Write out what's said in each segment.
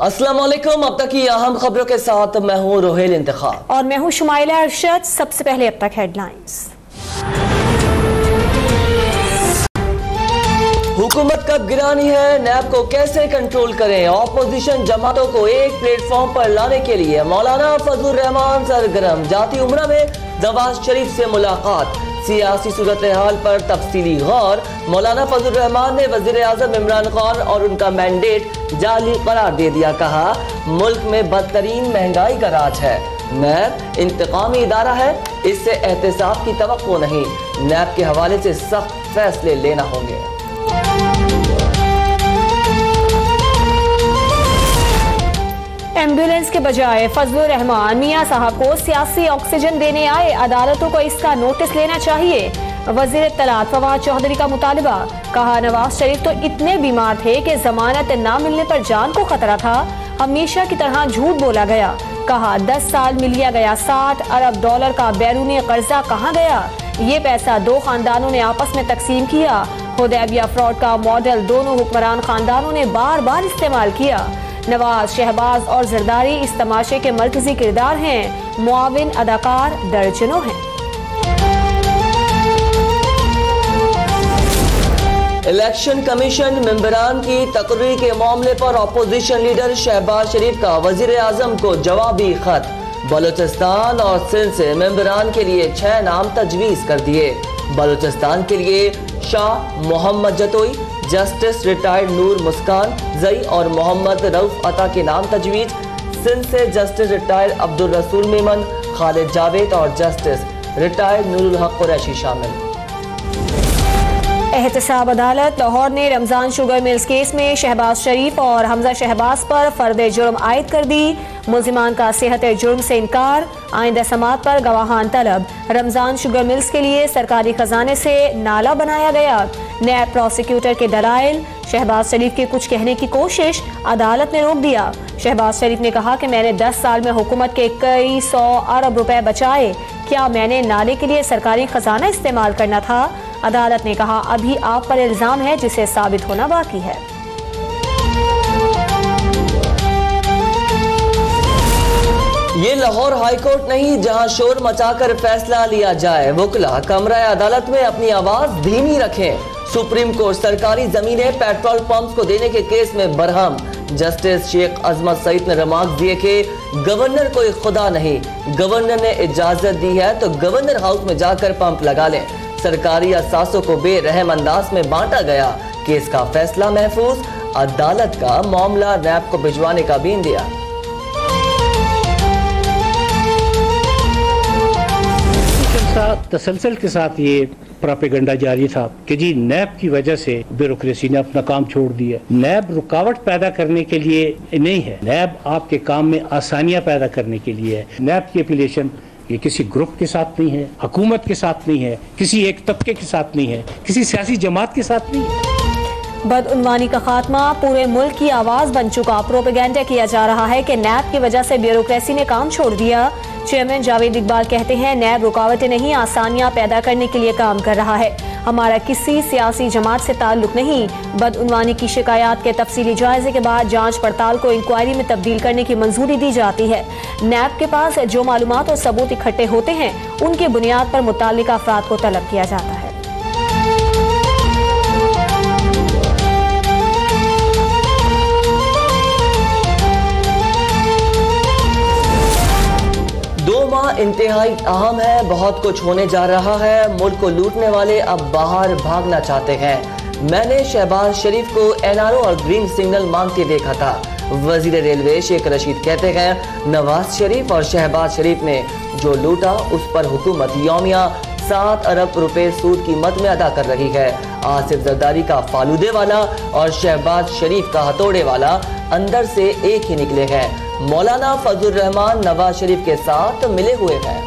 अस्सलाम वालेकुम। अब तक की अहम खबरों के साथ मैं हूँ रोहेल इंतखाब और मैं हूँ शुमाइला अरशद। सबसे पहले अब तक हेडलाइंस। हुकूमत कब गिरानी है, नैब को कैसे कंट्रोल करें, ऑपोजिशन जमातों को एक प्लेटफॉर्म पर लाने के लिए मौलाना फजलुर रहमान सरगर्म। जाती उम्रा में नवाज शरीफ से मुलाकात, सियासी सूरत हाल पर तफसीली गौर। मौलाना फजलुर रहमान ने वजीर आजम इमरान खान और उनका मैंडेट जाली करार दे दिया। कहा मुल्क में बदतरीन महंगाई का राज है, नैब इंतकामी इदारा है, इससे एहतसाब की तवक्को नहीं, नैब के हवाले से सख्त फैसले लेना होंगे। एम्बुलेंस के बजाय फजलुर रहमान मियां साहब को सियासी ऑक्सीजन देने आए, अदालतों को इसका नोटिस लेना चाहिए। वजीर इत्तलात फवाद चौधरी का मुतालबा। कहा नवाज शरीफ तो इतने बीमार थे कि जमानत न मिलने पर जान को खतरा था, हमेशा की तरह झूठ बोला गया। कहा 10 साल में लिया गया $60 अरब का बैरूनी कर्जा कहाँ गया, ये पैसा दो खानदानों ने आपस में तकसीम किया। हुदैबिया फ्रॉड का मॉडल दोनों हुक्मरान खानदानों ने बार बार इस्तेमाल किया। नवाज, शहबाज और जरदारी इस तमाशे के मरकजी किरदार हैं, मुआविन अदाकार दर्जनों हैं। इलेक्शन कमीशन मेंबरान की तकरीर के मामले पर अपोजिशन लीडर शहबाज शरीफ का वजीर आजम को जवाबी खत। बलूचिस्तान और सिंध से मेंबरान के लिए 6 नाम तजवीज कर दिए। बलूचिस्तान के लिए शाह मोहम्मद जतोई, जस्टिस रिटायर्ड नूर मुस्कान जई और मोहम्मद रऊफ अता के नाम तजवीज। सिंध से जस्टिस रिटायर्ड अब्दुल रसूल मेमन, खालिद जावेद और जस्टिस रिटायर्ड नूरुल हक कुरैशी शामिल। एहतसाब अदालत लाहौर ने रमजान शुगर मिल्स केस में शहबाज शरीफ और हमजा शहबाज पर फर्द जुर्म आयद कर दी। मुल्जिमान का सेहत जुर्म से इनकार, आइंदा समात पर गवाहान तलब। रमजान शुगर मिल्स के लिए सरकारी खजाने से नाला बनाया गया। नैब प्रोसिक्यूटर के दलाइल, शहबाज शरीफ के कुछ कहने की कोशिश, अदालत ने रोक दिया। शहबाज शरीफ ने कहा कि मैंने 10 साल में हुकूमत के कई 100 अरब रुपए बचाए, क्या मैंने नाले के लिए सरकारी खजाना इस्तेमाल करना था? अदालत ने कहा अभी आप पर इल्जाम है जिसे साबित होना बाकी है। ये लाहौर हाई कोर्ट नहीं जहां शोर मचाकर फैसला लिया जाए। वकला कमरा अदालत में अपनी आवाज धीमी रखें। सुप्रीम कोर्ट सरकारी जमीनें पेट्रोल पंप्स को देने के केस में बरहम। जस्टिस शेख अजमत सईद ने रिमार्क दिए कि गवर्नर कोई खुदा नहीं, गवर्नर ने इजाजत दी है तो गवर्नर हाउस में जाकर पंप लगा लें। सरकारी असासों को बेरहम अंदाज में बांटा गया, केस का फैसला महफूज। अदालत का मामला नैब को भिजवाने का भी दिया। तसलसल के साथ ये प्रोपेगेंडा जारी था कि जी नैब की वजह से ब्यूरोक्रेसी ने अपना काम छोड़ दिया। नैब रुकावट पैदा करने के लिए नहीं है, नैब आपके काम में आसानियां पैदा करने के लिए है। नैब की एफिलिएशन ये किसी ग्रुप के साथ नहीं है, हुकूमत के साथ नहीं है, किसी एक तबके के साथ नहीं है, किसी सियासी जमात के साथ नहीं है। बदउनवानी का खात्मा पूरे मुल्क की आवाज बन चुका। प्रोपेगेंडा किया जा रहा है कि नैब की वजह से ब्यूरोक्रेसी ने काम छोड़ दिया। चेयरमैन जावेद इकबाल कहते हैं नैब रुकावटें नहीं, आसानियां पैदा करने के लिए काम कर रहा है। हमारा किसी सियासी जमात से ताल्लुक नहीं। बदउनवानी की शिकायत के तफसीली जायजे के बाद जांच पड़ताल को इंक्वायरी में तब्दील करने की मंजूरी दी जाती है। नैब के पास जो मालूमात और सबूत इकट्ठे होते हैं उनकी बुनियाद पर मुताल्लिका अफराद को तलब किया जाता है। इंतहाई अहम है, बहुत कुछ होने जा रहा है। मुल्क को लूटने वाले अब बाहर भागना चाहते हैं। मैंने शहबाज शरीफ को एनआरओ और ग्रीन सिग्नल मांगते देखा था। वजीर रेलवे शेख रशीद कहते हैं नवाज शरीफ और शहबाज शरीफ ने जो लूटा उस पर हुकूमत यौमिया 7 अरब रुपए सूद की मद में अदा कर रही है। आसिफ जरदारी का फालूदे वाला और शहबाज शरीफ का हथौड़े वाला अंदर से एक ही निकले हैं। मौलाना फजलुर रहमान नवाज शरीफ के साथ मिले हुए हैं।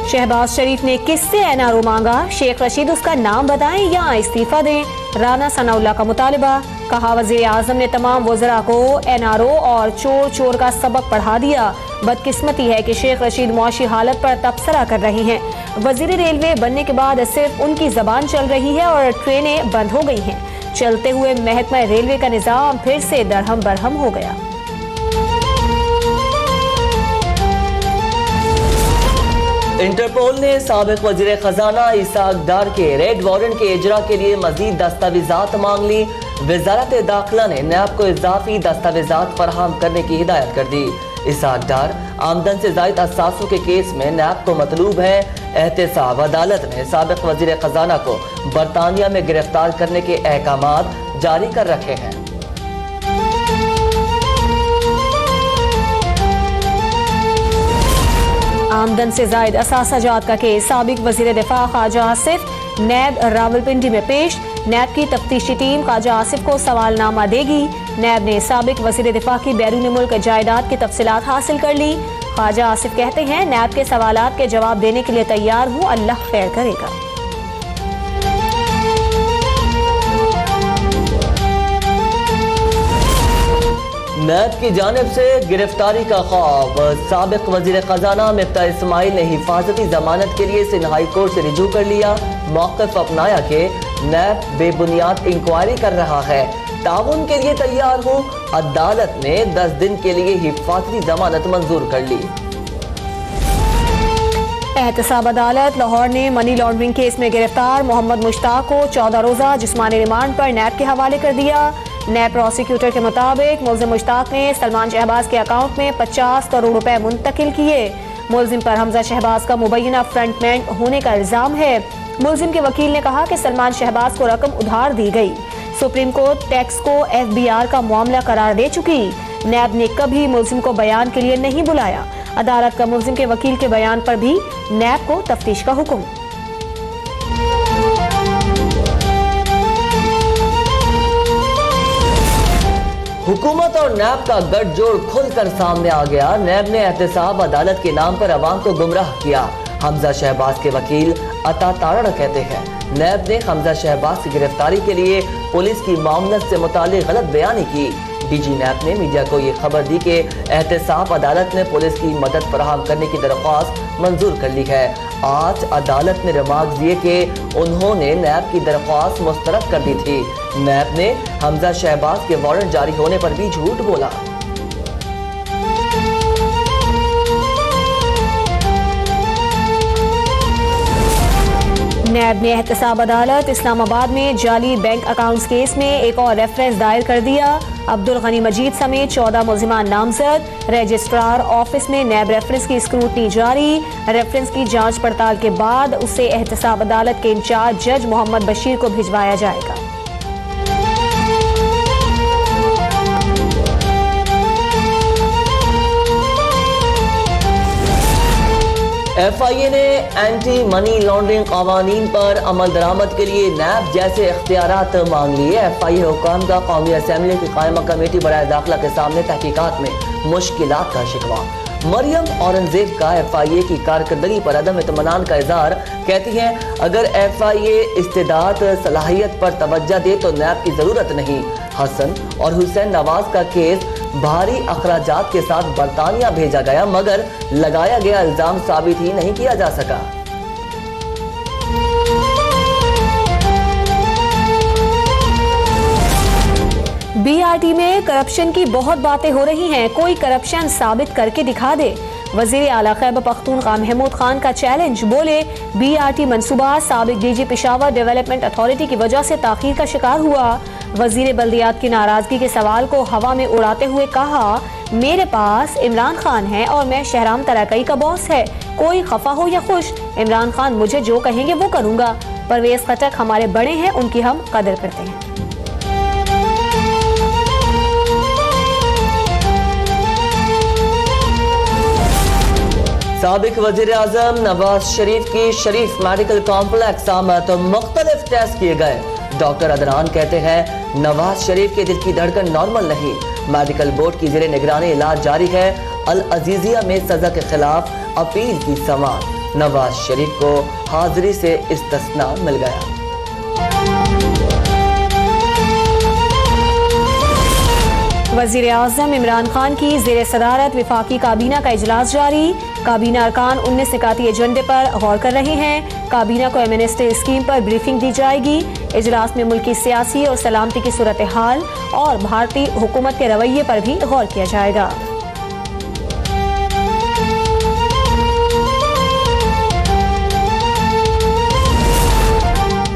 शहबाज शरीफ ने किससे एनआरओ मांगा? शेख रशीद उसका नाम बताएं या इस्तीफा दें। राना सनाउल्लाह का मुतालबा। कहा वजीर आजम ने तमाम वज़रा को एनआरओ और चोर चोर का सबक पढ़ा दिया। बदकिस्मती है कि शेख रशीद मुआशी हालत पर तबसरा कर रही हैं। वजीर रेलवे बनने के बाद सिर्फ उनकी जबान चल रही है और ट्रेनें बंद हो गई हैं। चलते हुए महकमा रेलवे का निजाम फिर से दरहम बरहम हो गया। इंटरपोल ने साबिक वजीर खजाना इसाक डार के रेड वारंट के इजरा के लिए मजीद दस्तावेजात मांग ली। वजारत दाखिला ने नैब को इजाफी दस्तावेजात फराहम करने की हिदायत कर दी। इसाक डार आमदन से जायद असासों के केस में नैब को मतलूब है। एहतसाब अदालत ने साबिक वजीर खजाना को बरतानिया में गिरफ्तार करने के अहकामात जारी कर रखे हैं। आमदन से जायद असासाजात का केस साबिक वजीर दिफा ख्वाजा आसिफ नैब रावलपिंडी में पेश। नैब की तफ्तीशी टीम ख्वाजा आसिफ को सवालनामा देगी। नैब ने साबिक वजीर दिफा की बैरून मुल्क जायदाद की तफसीलात हासिल कर ली। ख्वाजा आसिफ कहते हैं, नैब के सवालात के जवाब देने के लिए तैयार हूँ, अल्लाह खैर करेगा। नैब की जानिब से गिरफ्तारी का खौफ। साबिक वजीर खजाना मिफ्ता इस्माइल ने हिफाजती जमानत के लिए सिंध हाई कोर्ट से रिजू कर लिया। मौक़िफ़ अपनाया कि नैब बेबुनियाद इंक्वायरी कर रहा है, ताउन के लिए तैयार हूँ। अदालत ने 10 दिन के लिए हिफाजती जमानत मंजूर कर ली। एहतसाब अदालत लाहौर ने मनी लॉन्ड्रिंग केस में गिरफ्तार मोहम्मद मुश्ताक को 14 रोजा जिस्मानी रिमांड पर नैब के हवाले कर दिया। नैब प्रोसिक्यूटर के मुताबिक मुल्जिम मुश्ताक ने सलमान शहबाज के अकाउंट में 50 करोड़ रुपए मुंतकिल किए। मुल्जिम पर हमजा शहबाज का मुबैना फ्रंटमैन होने का इल्जाम है। मुल्जिम के वकील ने कहा कि सलमान शहबाज को रकम उधार दी गई। सुप्रीम कोर्ट टैक्स को FBR का मामला करार दे चुकी। नैब ने कभी मुल्जिम को बयान के लिए नहीं बुलाया। अदालत का मुल्जिम के वकील के बयान पर भी नैब को तफ्तीश का हुक्म। हुकूमत और नैब का गठजोड़ खुलकर सामने आ गया। नैब ने एहतसाब अदालत के नाम पर अवाम को गुमराह किया। हमजा शहबाज के वकील अता तारण कहते हैं, नैब ने हमजा शहबाज की गिरफ्तारी के लिए पुलिस की मामलत से मुताल्लिक गलत बयानी की। DG नैब ने मीडिया को ये खबर दी कि एहतसाब अदालत ने पुलिस की मदद फराहम करने की दरख्वास्त मंजूर कर ली है। आज अदालत ने रिमार्क दिए कि उन्होंने नैब की दरख्वास्त मुस्तरद कर दी थी। नैब ने हमजा शहबाज के वारंट जारी होने पर भी झूठ बोला। नैब ने एहतसाब अदालत इस्लामाबाद में जाली बैंक अकाउंट्स केस में एक और रेफरेंस दायर कर दिया। अब्दुल गनी मजीद समेत 14 मुल्जिमान नामजद। रजिस्ट्रार ऑफिस में नैब रेफरेंस की स्क्रूटनी जारी। रेफरेंस की जांच पड़ताल के बाद उसे एहतसाब अदालत के इंचार्ज जज मोहम्मद बशीर को भिजवाया जाएगा। FIA ने एंटी मनी लॉन्ड्रिंग कवानीन पर अमल दरामद के लिए नैब जैसे इख्तियारात मांग लिए। FIA हुकाम का कौमी असम्बली की कायमा कमेटी बराए दाखिला के सामने तहकीकात में मुश्किलात का शिकवा। मरियम औरंगजेब का FIA की कारकर्दगी पर अदम इत्मीनान का इजहार। कहती हैं, अगर FIA इस्तेदाद सलाहियत पर तवज्जो दे तो नैब की जरूरत नहीं। हसन और हुसैन नवाज का केस भारी अखराजात के साथ बरतानिया भेजा गया, मगर लगाया गया इल्जाम साबित ही नहीं किया जा सका। BRT में करप्शन की बहुत बातें हो रही हैं, कोई करप्शन साबित करके दिखा दे। वजीर आला खैबर पख्तूनख्वा महमूद खान का चैलेंज। बोले, BRT मंसूबा साबिक DG पेशावर डेवलपमेंट अथॉरिटी की वजह से ताखीर का शिकार हुआ। वजीर बल्दियात की नाराजगी के सवाल को हवा में उड़ाते हुए कहा, मेरे पास इमरान खान है और मैं शहराम तराकई का बॉस है। कोई खफा हो या खुश, इमरान खान मुझे जो कहेंगे वो करूंगा। परवेज खटक हमारे बड़े हैं, उनकी हम कदर करते हैं। साबिक वजीर आजम नवाज शरीफ की शरीफ मेडिकल कॉम्प्लेक्स आमद मुख्तलिफ टेस्ट किए गए। डॉक्टर अदनान कहते हैं, नवाज शरीफ के दिल की धड़कन नॉर्मल नहीं। मेडिकल बोर्ड की जेरे निगरानी इलाज जारी है। अल अजीजिया में सजा के खिलाफ अपील की समाअत। नवाज शरीफ को हाजिरी से इस्तिस्ना मिल गया। वजीर आज़म इमरान खान की ज़ेरे सदारत विफाकी काबीना का इजलास जारी। काबीना अरकान 19 निकाती एजेंडे पर गौर कर रहे हैं। काबीना को एमनेस्टी स्कीम पर ब्रीफिंग दी जाएगी। इजलास में मुल्की सियासी और सलामती की सूरत हाल और भारतीय हुकूमत के रवैये पर भी गौर किया जाएगा।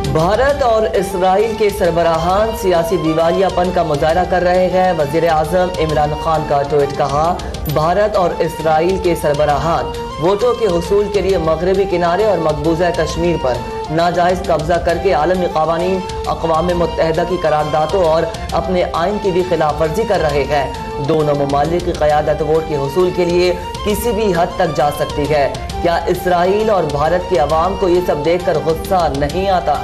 भारत और इसराइल के सरबराहान सियासी दिवालियापन का मुजाहरा कर रहे हैं। वजीर आजम इमरान खान का ट्वीट कहा, भारत और इसराइल के सरबराहान वोटों के हुसूल के लिए मगरबी किनारे और मकबूजा कश्मीर पर नाजायज कब्जा करके आलमी कवानीन, अक़वाम मुत्तहिदा की करारदादों और अपने आइन की भी खिलाफ वर्जी कर रहे हैं। दोनों ममालिक की क़यादत वोट के हुसूल के लिए किसी भी हद तक जा सकती है। क्या इसराइल और भारत के अवाम को ये सब देख कर गुस्सा नहीं आता?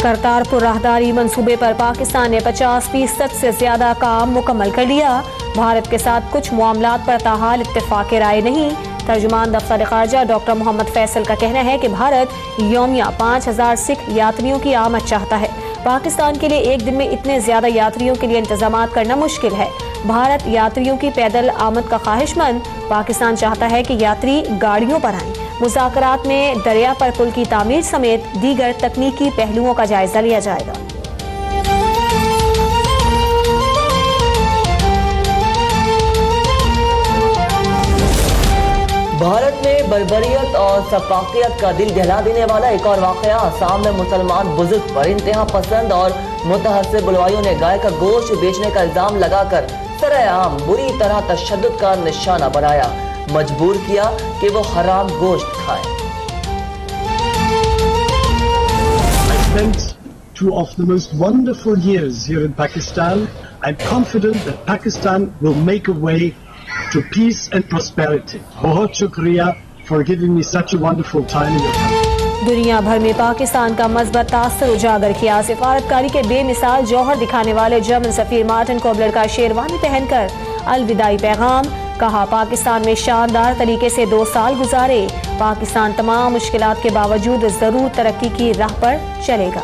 करतारपुर राहदारी मंसूबे पर पाकिस्तान ने 50% से ज्यादा काम मुकम्मल कर लिया। भारत के साथ कुछ मामलात पर ताहाल इत्तेफाक राय नहीं। तर्जुमान दफ्तर ख़ारजा डॉक्टर मोहम्मद फैसल का कहना है कि भारत यौमिया 5000 सिख यात्रियों की आमद चाहता है। पाकिस्तान के लिए एक दिन में इतने ज्यादा यात्रियों के लिए इंतजाम करना मुश्किल है। भारत यात्रियों की पैदल आमद का ख्वाहिशमंद, पाकिस्तान चाहता है कि यात्री गाड़ियों पर आएं। मुज़ाकरात में दरिया पर पुल की तामीर समेत दीगर तकनीकी पहलुओं का जायजा लिया जाएगा। भारत में बर्बरियत और सफाकियत का दिल दहला देने वाला एक और वाक़या। आसाम में मुसलमान बुजुर्ग पर इंतहा पसंद और मुतहस्सिब बुलवाइयों ने गाय का गोश्त बेचने का इल्जाम लगाकर सरेआम बुरी तरह तशद्दुद का निशाना बनाया, मजबूर किया कि वो हराम गोश्त खाएं। I spent 2 of the most wonderful years here in Pakistan. I'm confident that Pakistan will make a way to peace and prosperity. बहुत शुक्रिया for giving me such a wonderful time in your country. दुनिया भर में पाकिस्तान का मज़बूत तासर उजागर किया। सिफारतकारी के बेमिसाल जौहर दिखाने वाले जर्मन सफीर मार्टिन कोबलर का शेरवानी पहनकर अलविदाई पैगाम। कहा, पाकिस्तान में शानदार तरीके से 2 साल गुजारे। पाकिस्तान तमाम मुश्किलात के बावजूद जरूर तरक्की की राह पर चलेगा।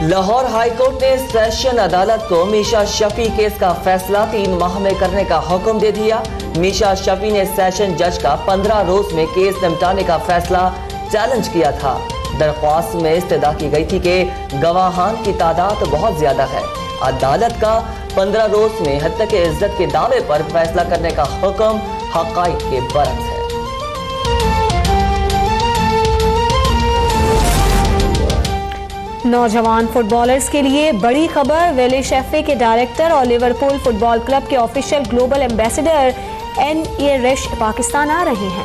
लाहौर हाईकोर्ट ने सेशन अदालत को मीशा शफी केस का फैसला 3 माह में करने का हुक्म दे दिया। मीशा शफी ने सेशन जज का 15 रोज में केस निपटाने का फैसला चैलेंज किया था। दरख्वास्त में इस्तदा की गई थी कि गवाहान की तादाद बहुत ज्यादा है। अदालत का 15 रोज में हत्या के इज्जत के दावे पर फैसला करने का हुक्म हक़ाइक़ के बरक्स है। नौजवान फुटबॉलर्स के लिए बड़ी खबर। वेलिश एफए के डायरेक्टर और लिवरपूल फुटबॉल क्लब के official global ambassador Ian Rush Pakistan आ रहे हैं।